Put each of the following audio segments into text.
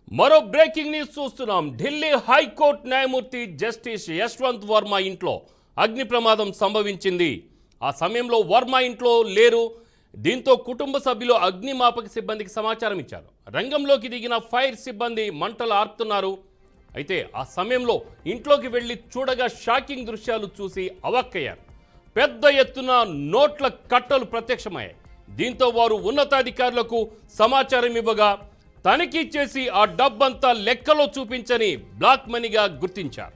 మరో breaking news చూస్తున్నాం. Delhi high court న్యాయమూర్తి జస్టిస్ యశ్వంత్ వర్మ ఇంట్లో అగ్ని ప్రమాదం సంభవించింది. ఆ సమయంలో వర్మ ఇంట్లో లేరు. దీంతో కుటుంబ సభ్యులు అగ్నిమాపక సిబ్బందికి సమాచారం ఇచ్చారు. రంగంలోకి దిగిన ఫైర్ సిబ్బంది మంటలు ఆర్పుతున్నారు. అయితే ఆ సమయంలో ఇంట్లోకి వెళ్లి చూడగా షాకింగ్ దృశ్యాలు చూసి అవాక్కయ్యారు. పెద్ద ఎత్తున నోట్ల కట్టలు ప్రత్యక్షమయ్యాయి. దీంతో వారు ఉన్నతాధికారులకు సమాచారం ఇవ్వగా తనిఖీ చేసి ఆ డబ్బంతా లెక్కలో చూపించని బ్లాక్ మనీగా గుర్తించారు.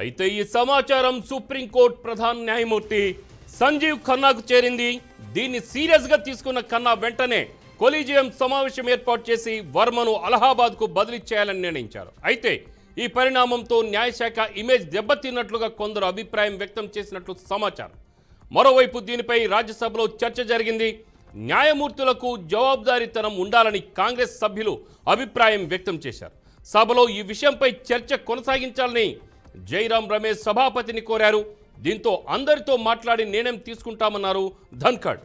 అయితే ఈ సమాచారం సుప్రీంకోర్టు ప్రధాన న్యాయమూర్తి సంజీవ్ ఖన్నాకు చేరింది. దీన్ని సీరియస్గా తీసుకున్న ఖన్నా వెంటనే కొలీజియం సమావేశం ఏర్పాటు చేసి వర్మను అలహాబాద్కు బదిలీ చేయాలని నిర్ణయించారు. అయితే ఈ పరిణామంతో న్యాయశాఖ ఇమేజ్ దెబ్బతిన్నట్లుగా కొందరు అభిప్రాయం వ్యక్తం చేసినట్లు సమాచారం. మరోవైపు దీనిపై రాజ్యసభలో చర్చ జరిగింది. న్యాయమూర్తులకు జవాబుదారీతనం ఉండాలని కాంగ్రెస్ సభ్యులు అభిప్రాయం వ్యక్తం చేశారు. సభలో ఈ విషయంపై చర్చ కొనసాగించాలని జైరాం రమేష్ సభాపతిని కోరారు. దీంతో అందరితో మాట్లాడి నిర్ణయం తీసుకుంటామన్నారు ధన్ఖడ్.